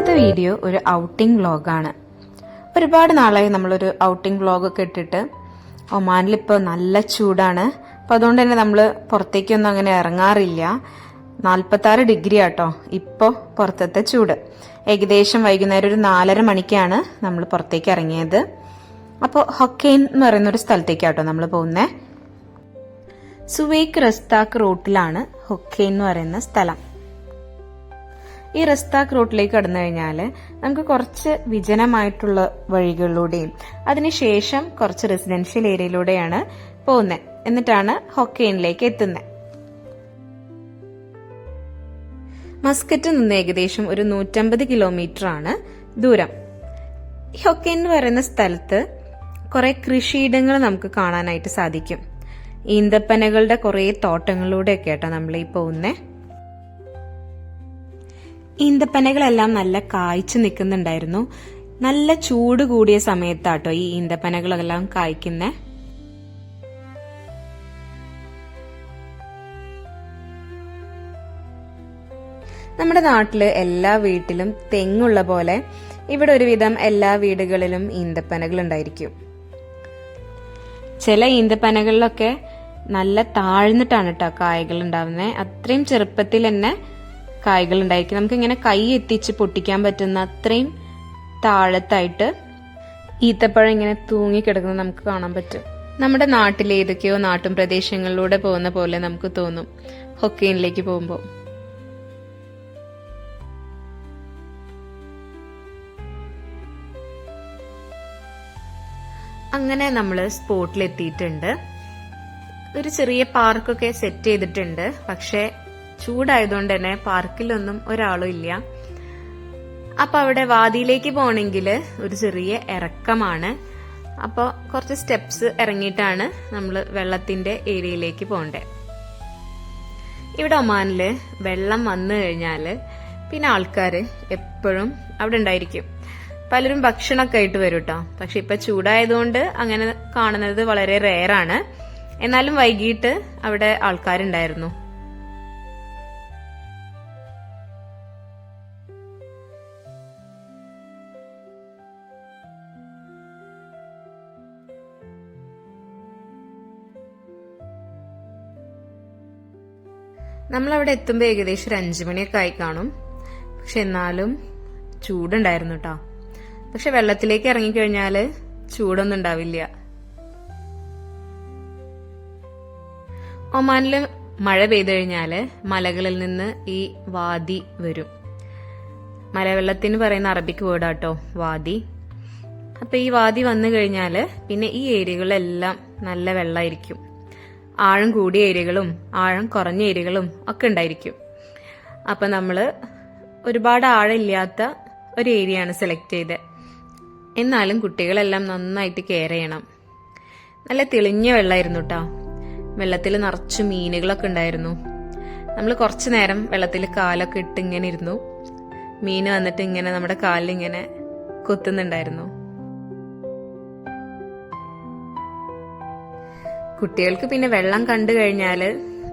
ഇന്നത്തെ വീഡിയോ ഒരു ഔട്ടിംഗ് വ്ലോഗാണ്. ഒരുപാട് നാളായി നമ്മളൊരു ഔട്ടിംഗ് വ്ലോഗൊക്കെ ഇട്ടിട്ട്. ഒമാനിലിപ്പോൾ നല്ല ചൂടാണ്. അപ്പം അതുകൊണ്ട് തന്നെ നമ്മൾ പുറത്തേക്കൊന്നും അങ്ങനെ ഇറങ്ങാറില്ല. 46 ഡിഗ്രി ആട്ടോ ഇപ്പോൾ പുറത്തത്തെ ചൂട്. ഏകദേശം വൈകുന്നേരം ഒരു 4:30 മണിക്കാണ് നമ്മൾ പുറത്തേക്ക് ഇറങ്ങിയത്. അപ്പോൾ ഹൊക്കെയിൻ എന്ന് പറയുന്നൊരു സ്ഥലത്തേക്കാട്ടോ നമ്മൾ പോകുന്നത്. സുവൈക്ക് റസ്താക്ക് റൂട്ടിലാണ് ഹൊക്കെയിൻ എന്ന് പറയുന്ന സ്ഥലം. ഈ റസ്താക്ക് റൂട്ടിലേക്ക് കടന്നു കഴിഞ്ഞാൽ നമുക്ക് കുറച്ച് വിജനമായിട്ടുള്ള വഴികളിലൂടെയും അതിനുശേഷം കുറച്ച് റെസിഡൻഷ്യൽ ഏരിയയിലൂടെയാണ് പോകുന്നത്. എന്നിട്ടാണ് ഹൊക്കെയിനിലേക്ക് എത്തുന്നത്. മസ്കറ്റിൽ നിന്ന് ഏകദേശം ഒരു 150 കിലോമീറ്റർ ആണ് ദൂരം. ഹൊക്കെയിൻ എന്ന് പറയുന്ന സ്ഥലത്ത് കുറെ കൃഷിയിടങ്ങൾ നമുക്ക് കാണാനായിട്ട് സാധിക്കും. ഈന്തപ്പനകളുടെ കുറെ തോട്ടങ്ങളിലൂടെയൊക്കെ ആട്ടോ നമ്മൾ ഈ പോകുന്നേ. ഈന്തപ്പനകളെല്ലാം നല്ല കായ്ച്ചു നിൽക്കുന്നുണ്ടായിരുന്നു. നല്ല ചൂട് കൂടിയ സമയത്താട്ടോ ഈ ഈന്തപ്പനകളെല്ലാം കായ്ക്കുന്നേ. നമ്മുടെ നാട്ടില് എല്ലാ വീട്ടിലും തെങ്ങുള്ള പോലെ ഇവിടെ ഒരുവിധം എല്ലാ വീടുകളിലും ഈന്തപ്പനകൾ ഉണ്ടായിരിക്കും. ചില ഈന്തപ്പനകളിലൊക്കെ നല്ല താഴ്ന്നിട്ടാണ് കേട്ടോ കായ്കൾ ഉണ്ടാവുന്നത്. അത്രയും ചെറുപ്പത്തിൽ തന്നെ കായ്കൾ ഉണ്ടായിരിക്കും. നമുക്ക് ഇങ്ങനെ കൈ എത്തിച്ച് പൊട്ടിക്കാൻ പറ്റുന്ന അത്രയും താഴത്തായിട്ട് ഈത്തപ്പഴം ഇങ്ങനെ തൂങ്ങിക്കിടക്കുന്നത് നമുക്ക് കാണാൻ പറ്റും. നമ്മുടെ നാട്ടിലെ ഏതൊക്കെയോ നാട്ടും പ്രദേശങ്ങളിലൂടെ പോകുന്ന പോലെ നമുക്ക് തോന്നും ഹൊക്കെയിനിലേക്ക് പോകുമ്പോൾ. അങ്ങനെ നമ്മൾ സ്പോട്ടിലെത്തിയിട്ടുണ്ട്. ഒരു ചെറിയ പാർക്കൊക്കെ സെറ്റ് ചെയ്തിട്ടുണ്ട്. പക്ഷെ ചൂടായതുകൊണ്ട് തന്നെ പാർക്കിലൊന്നും ഒരാളും ഇല്ല. അപ്പൊ അവിടെ വാദിയിലേക്ക് പോകണമെങ്കിൽ ഒരു ചെറിയ ഇറക്കമാണ്. അപ്പോൾ കുറച്ച് സ്റ്റെപ്സ് ഇറങ്ങിയിട്ടാണ് നമ്മൾ വെള്ളത്തിന്റെ ഏരിയയിലേക്ക് പോകേണ്ടത്. ഇവിടെ ഒമാനില് വെള്ളം വന്നു കഴിഞ്ഞാല് പിന്നെ ആൾക്കാര് എപ്പോഴും അവിടെ ഉണ്ടായിരിക്കും. പലരും ഭക്ഷണമൊക്കെ ആയിട്ട് വരും കേട്ടോ. പക്ഷെ ഇപ്പൊ ചൂടായതുകൊണ്ട് അങ്ങനെ കാണുന്നത് വളരെ റെയറാണ്. എന്നാലും വൈകിട്ട് അവിടെ ആൾക്കാരുണ്ടായിരുന്നു. നമ്മളവിടെ എത്തുമ്പോ ഏകദേശം ഒരു 5 മണിയൊക്കെ ആയി കാണും. പക്ഷെ എന്നാലും ചൂടുണ്ടായിരുന്നു കേട്ടോ. പക്ഷെ വെള്ളത്തിലേക്ക് ഇറങ്ങിക്കഴിഞ്ഞാല് ചൂടൊന്നും ഉണ്ടാവില്ല. ഒമാനില് മഴ പെയ്തു കഴിഞ്ഞാല് മലകളിൽ നിന്ന് ഈ വാദി വരും. മലവെള്ളത്തിന് പറയുന്ന അറബിക് വേർഡാട്ടോ വാദി. അപ്പൊ ഈ വാദി വന്നു കഴിഞ്ഞാല് പിന്നെ ഈ ഏരിയകളിലെല്ലാം നല്ല വെള്ളമായിരിക്കും. ആഴം കൂടിയ ഏരിയകളും ആഴം കുറഞ്ഞ ഏരിയകളും ഒക്കെ ഉണ്ടായിരിക്കും. അപ്പൊ നമ്മള് ഒരുപാട് ആഴമില്ലാത്ത ഒരു ഏരിയയാണ് സെലക്ട് ചെയ്തത്. എന്നാലും കുട്ടികളെല്ലാം നന്നായിട്ട് കെയർ ചെയ്യണം. നല്ല തെളിഞ്ഞ വെള്ളമായിരുന്നു കേട്ടോ. വെള്ളത്തിൽ നിറച്ചു മീനുകളൊക്കെ ഉണ്ടായിരുന്നു. നമ്മൾ കുറച്ചു നേരം വെള്ളത്തിൽ കാലൊക്കെ ഇട്ട് ഇങ്ങനെ ഇരുന്നു. മീന് വന്നിട്ട് ഇങ്ങനെ നമ്മുടെ കാലിൽ ഇങ്ങനെ കൊത്തുന്നുണ്ടായിരുന്നു. കുട്ടികൾക്ക് പിന്നെ വെള്ളം കണ്ടു കഴിഞ്ഞാല്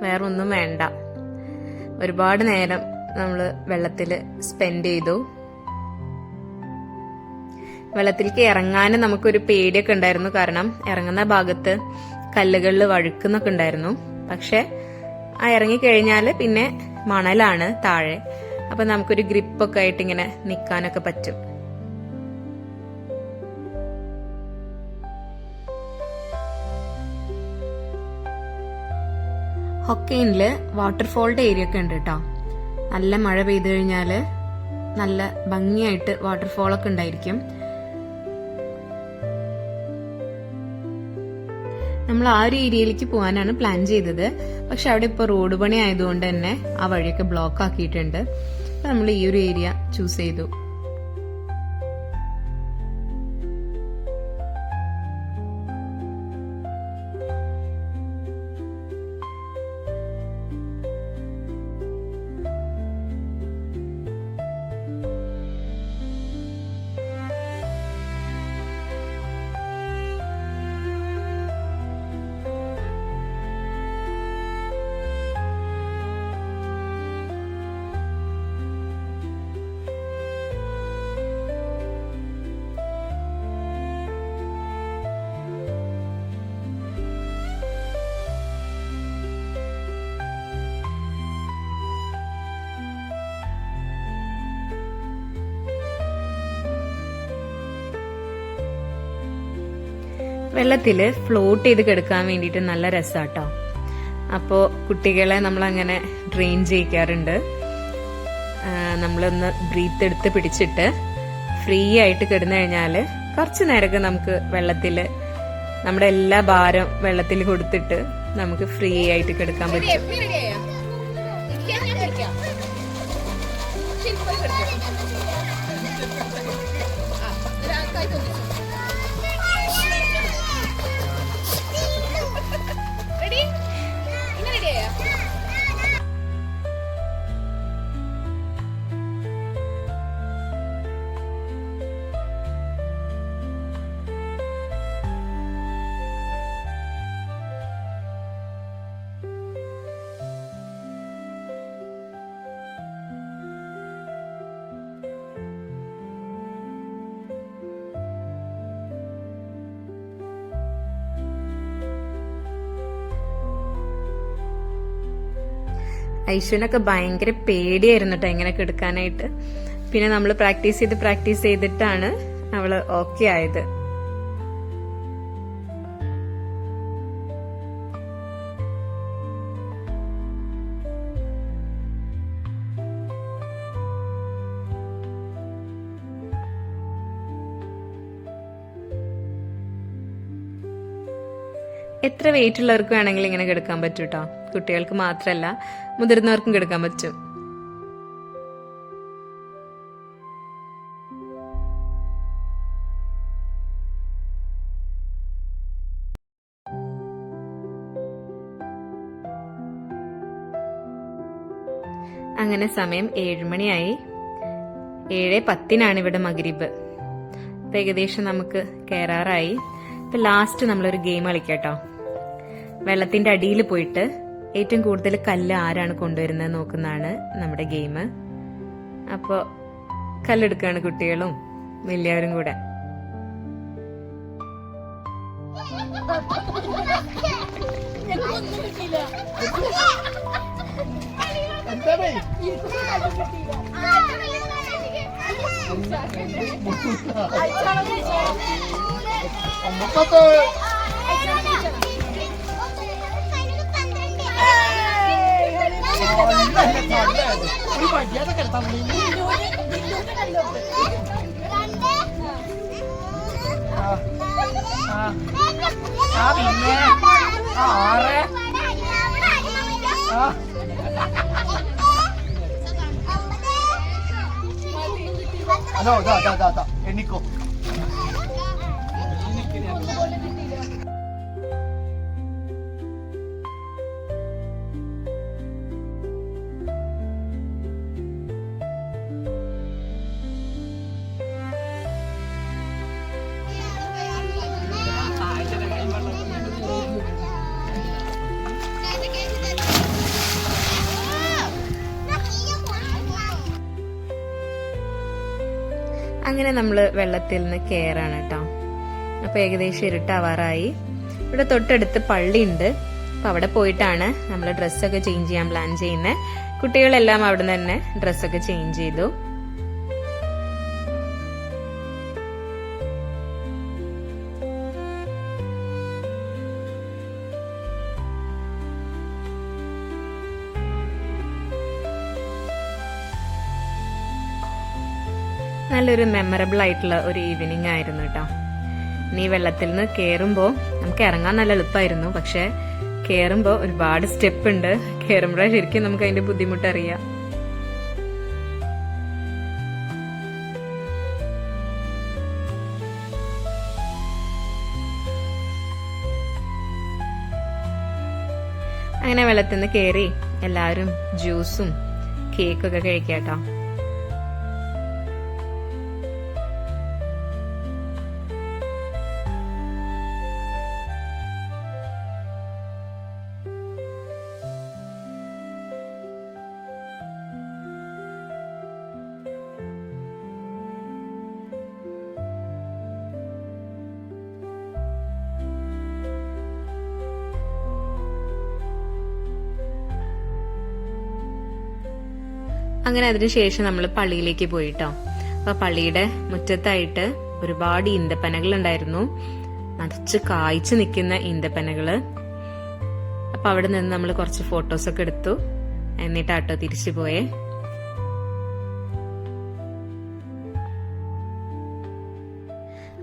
വേറെ ഒന്നും വേണ്ട. ഒരുപാട് നേരം നമ്മള് വെള്ളത്തിൽ സ്പെൻഡ് ചെയ്തു. വെള്ളത്തിലേക്ക് ഇറങ്ങാനും നമുക്കൊരു പേടിയൊക്കെ ഉണ്ടായിരുന്നു. കാരണം ഇറങ്ങുന്ന ഭാഗത്ത് കല്ലുകളിൽ വഴുക്കുന്നൊക്കെ ഉണ്ടായിരുന്നു. പക്ഷെ ആ ഇറങ്ങിക്കഴിഞ്ഞാല് പിന്നെ മണലാണ് താഴെ. അപ്പൊ നമുക്കൊരു ഗ്രിപ്പൊക്കെ ആയിട്ട് ഇങ്ങനെ നിക്കാനൊക്കെ പറ്റും. ഹൊക്കെയിനില് വാട്ടർഫോളിന്റെ ഏരിയ ഒക്കെ ഉണ്ട് കേട്ടോ. നല്ല മഴ പെയ്തു കഴിഞ്ഞാല് നല്ല ഭംഗിയായിട്ട് വാട്ടർഫോളൊക്കെ ഉണ്ടായിരിക്കും. നമ്മൾ ആ ഒരു ഏരിയയിലേക്ക് പോകാനാണ് പ്ലാൻ ചെയ്തത്. പക്ഷെ അവിടെ ഇപ്പൊ റോഡ് പണി ആയതുകൊണ്ട് തന്നെ ആ വഴിയൊക്കെ ബ്ലോക്ക് ആക്കിയിട്ടുണ്ട്. നമ്മൾ ഈ ഒരു ഏരിയ ചൂസ് ചെയ്തു. വെള്ളത്തില് ഫ്ലോട്ട് ചെയ്ത് കിടക്കാൻ വേണ്ടിയിട്ട് നല്ല രസാട്ടോ. അപ്പോ കുട്ടികളെ നമ്മളങ്ങനെ ട്രെയിൻ ചെയ്യിക്കാറുണ്ട്. നമ്മളൊന്ന് ബ്രീത്ത് എടുത്ത് പിടിച്ചിട്ട് ഫ്രീ ആയിട്ട് കിടന്നു കഴിഞ്ഞാല് കുറച്ചു നേരമൊക്കെ നമുക്ക് വെള്ളത്തില് നമ്മുടെ എല്ലാ ഭാരം വെള്ളത്തിൽ കൊടുത്തിട്ട് നമുക്ക് ഫ്രീ ആയിട്ട് കിടക്കാൻ പറ്റും. ഐശ്വനൊക്കെ ഭയങ്കര പേടിയായിരുന്നു കേട്ടോ ഇങ്ങനെയൊക്കെ എടുക്കാനായിട്ട്. പിന്നെ നമ്മൾ പ്രാക്ടീസ് ചെയ്തിട്ടാണ് അവള് ഓക്കെ ആയത്. എത്ര വെയിറ്റ് ഉള്ളവർക്ക് വേണമെങ്കിലും ഇങ്ങനെ കിടക്കാൻ പറ്റും കേട്ടോ. കുട്ടികൾക്ക് മാത്രമല്ല മുതിർന്നവർക്കും കിടക്കാൻ പറ്റും. അങ്ങനെ സമയം 7 മണിയായി. 7:10 ഇവിടെ മഗ്രിബ്. അപ്പൊ ഏകദേശം നമുക്ക് കയറാറായി. ഇപ്പൊ ലാസ്റ്റ് നമ്മളൊരു ഗെയിം കളിക്കാട്ടോ. വെള്ളത്തിന്റെ അടിയിൽ പോയിട്ട് ഏറ്റവും കൂടുതൽ കല്ല് ആരാണ് കൊണ്ടുവരുന്നത് നോക്കുന്നതാണ് നമ്മുടെ ഗെയിം. അപ്പോ കല്ലെടുക്കാണ് കുട്ടികളും വലിയവരും കൂടെ. എണ്ണിക്കോ. അങ്ങനെ നമ്മള് വെള്ളത്തിൽ നിന്ന് കയറാണ് കേട്ടോ. അപ്പൊ ഏകദേശം ഇരുട്ടാവാറായി. ഇവിടെ തൊട്ടടുത്ത് പള്ളിയുണ്ട്. അപ്പൊ അവിടെ പോയിട്ടാണ് നമ്മൾ ഡ്രസ്സൊക്കെ ചേഞ്ച് ചെയ്യാൻ പ്ലാൻ ചെയ്യുന്നത്. കുട്ടികളെല്ലാം അവിടെ നിന്ന് തന്നെ ഡ്രസ്സൊക്കെ ചേഞ്ച് ചെയ്തു. നല്ലൊരു മെമ്മറബിൾ ആയിട്ടുള്ള ഒരു ഈവനിങ് ആയിരുന്നു കേട്ടോ. ഇനി വെള്ളത്തിൽ നിന്ന് കയറുമ്പോൾ നമുക്ക് ഇറങ്ങാൻ നല്ല എളുപ്പമായിരുന്നു. പക്ഷെ കയറുമ്പോൾ ഒരുപാട് സ്റ്റെപ്പ് ഉണ്ട്. കയറുമ്പോഴേ ശരിക്കും നമുക്ക് അതിന്റെ ബുദ്ധിമുട്ടറിയാം. അങ്ങനെ വെള്ളത്തിൽ നിന്ന് കയറി എല്ലാവരും ജ്യൂസും കേക്കൊക്കെ കഴിക്കാട്ടോ. അങ്ങനെ അതിനുശേഷം നമ്മൾ പള്ളിയിലേക്ക് പോയിട്ടോ. അപ്പൊ പള്ളിയുടെ മുറ്റത്തായിട്ട് ഒരുപാട് ഈന്തപ്പനകൾ ഉണ്ടായിരുന്നു. നിറച്ച് കായ്ച്ചു നിൽക്കുന്ന ഈന്തപ്പനകള്. അപ്പൊ അവിടെ നിന്ന് നമ്മൾ കുറച്ച് ഫോട്ടോസൊക്കെ എടുത്തു. എന്നിട്ടാട്ടോ തിരിച്ചു പോയേ.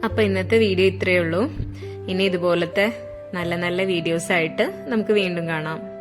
അപ്പൊ ഇന്നത്തെ വീഡിയോ ഇത്രയേ ഉള്ളൂ. ഇനി ഇതുപോലത്തെ നല്ല നല്ല വീഡിയോസ് ആയിട്ട് നമുക്ക് വീണ്ടും കാണാം.